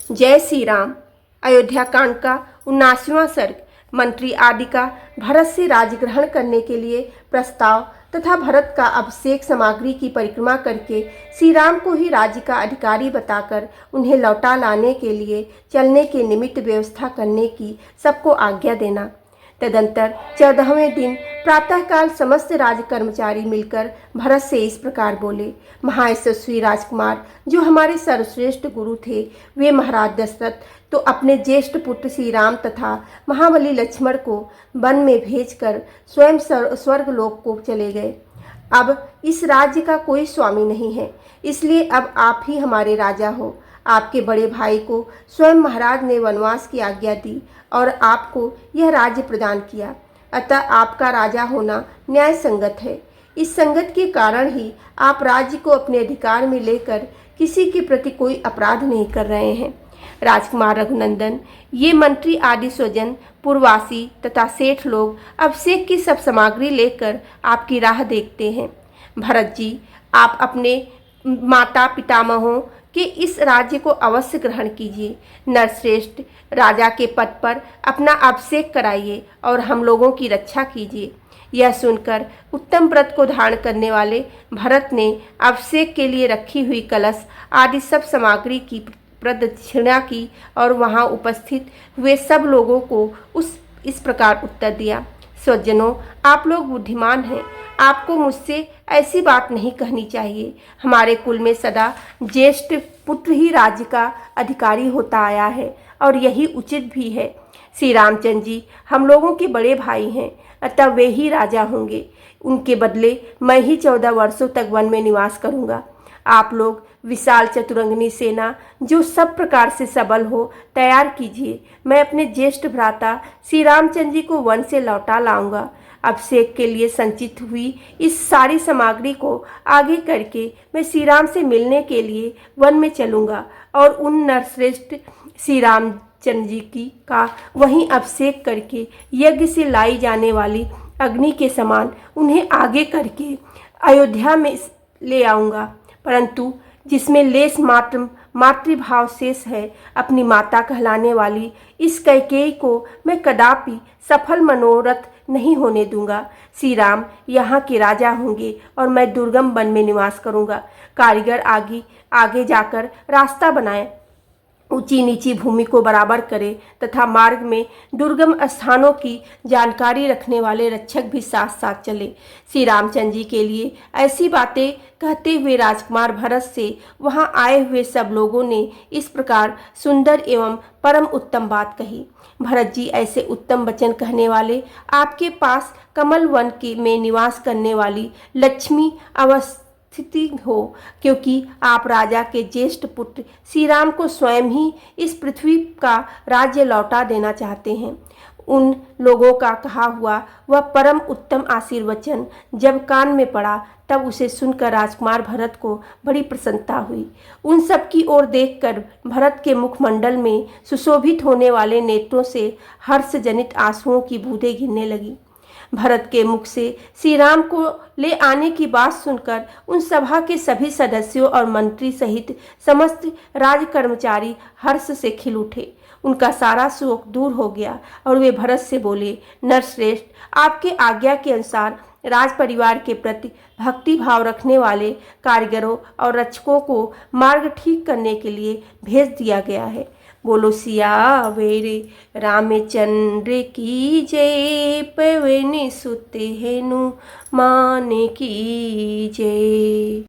जय श्री राम। अयोध्या कांड का 79वां सर्ग। मंत्री आदि का भरत से राज्य ग्रहण करने के लिए प्रस्ताव तथा भरत का अभिषेक सामग्री की परिक्रमा करके श्री राम को ही राज्य का अधिकारी बताकर उन्हें लौटा लाने के लिए चलने के निमित्त व्यवस्था करने की सबको आज्ञा देना। तदंतर 14वें दिन प्रातःकाल समस्त राज कर्मचारी मिलकर भरत से इस प्रकार बोले। महायशस्वी राजकुमार, जो हमारे सर्वश्रेष्ठ गुरु थे, वे महाराज दशरथ तो अपने ज्येष्ठ पुत्र श्री राम तथा महाबली लक्ष्मण को वन में भेजकर स्वयं स्वर्गलोक को चले गए। अब इस राज्य का कोई स्वामी नहीं है, इसलिए अब आप ही हमारे राजा हो। आपके बड़े भाई को स्वयं महाराज ने वनवास की आज्ञा दी और आपको यह राज्य प्रदान किया, अतः आपका राजा होना न्याय संगत है। इस संगत के कारण ही आप राज्य को अपने अधिकार में लेकर किसी के प्रति कोई अपराध नहीं कर रहे हैं। राजकुमार रघुनंदन, ये मंत्री आदि स्वजन, पूर्ववासी तथा सेठ लोग अभिषेक की सब सामग्री लेकर आपकी राह देखते हैं। भरत जी, आप अपने माता पितामहों कि इस राज्य को अवश्य ग्रहण कीजिए। नरश्रेष्ठ राजा के पद पर अपना अभिषेक कराइए और हम लोगों की रक्षा कीजिए। यह सुनकर उत्तम व्रत को धारण करने वाले भरत ने अभिषेक के लिए रखी हुई कलश आदि सब सामग्री की प्रदक्षिणा की और वहां उपस्थित हुए सब लोगों को इस प्रकार उत्तर दिया। स्वजनों, आप लोग बुद्धिमान हैं, आपको मुझसे ऐसी बात नहीं कहनी चाहिए। हमारे कुल में सदा ज्येष्ठ पुत्र ही राज्य का अधिकारी होता आया है और यही उचित भी है। श्री रामचंद्र जी हम लोगों के बड़े भाई हैं, अतः वे ही राजा होंगे। उनके बदले मैं ही 14 वर्षों तक वन में निवास करूंगा। आप लोग विशाल चतुरंगनी सेना जो सब प्रकार से सबल हो तैयार कीजिए। मैं अपने ज्येष्ठ भ्राता श्री रामचंद्र जी को वन से लौटा लाऊंगा। अभिषेक के लिए संचित हुई इस सारी सामग्री को आगे करके मैं श्री राम से मिलने के लिए वन में चलूंगा और उन नरश्रेष्ठ श्री रामचंद्र जी की का वहीं अभिषेक करके यज्ञ से लाई जाने वाली अग्नि के समान उन्हें आगे करके अयोध्या में ले आऊंगा। परंतु जिसमें लेस मात्र मातृभाव शेष है, अपनी माता कहलाने वाली इस कैकेयी को मैं कदापि सफल मनोरथ नहीं होने दूंगा। श्री राम यहाँ के राजा होंगे और मैं दुर्गम वन में निवास करूंगा। कारीगर आगे जाकर रास्ता बनाए, ऊंची नीची भूमि को बराबर करे तथा मार्ग में दुर्गम स्थानों की जानकारी रखने वाले रक्षक भी साथ साथ चले। श्री रामचंद्र जी के लिए ऐसी बातें कहते हुए राजकुमार भरत से वहां आए हुए सब लोगों ने इस प्रकार सुंदर एवं परम उत्तम बात कही। भरत जी, ऐसे उत्तम वचन कहने वाले आपके पास कमल वन में निवास करने वाली लक्ष्मी स्थिति हो, क्योंकि आप राजा के ज्येष्ठ पुत्र श्री राम को स्वयं ही इस पृथ्वी का राज्य लौटा देना चाहते हैं। उन लोगों का कहा हुआ वह परम उत्तम आशीर्वचन जब कान में पड़ा, तब उसे सुनकर राजकुमार भरत को बड़ी प्रसन्नता हुई। उन सब की ओर देखकर भरत के मुखमंडल में सुशोभित होने वाले नेत्रों से हर्ष जनित आंसुओं की बूंदें गिरने लगी। भरत के मुख से श्री राम को ले आने की बात सुनकर उन सभा के सभी सदस्यों और मंत्री सहित समस्त राज कर्मचारी हर्ष से खिल उठे। उनका सारा शोक दूर हो गया और वे भरत से बोले, नरश्रेष्ठ, आपके आज्ञा के अनुसार राज परिवार के प्रति भक्ति भाव रखने वाले कारीगरों और रक्षकों को मार्ग ठीक करने के लिए भेज दिया गया है। बोलो सियावेरे रामचंद्र की जय, पवन सुत हनुमान की जय।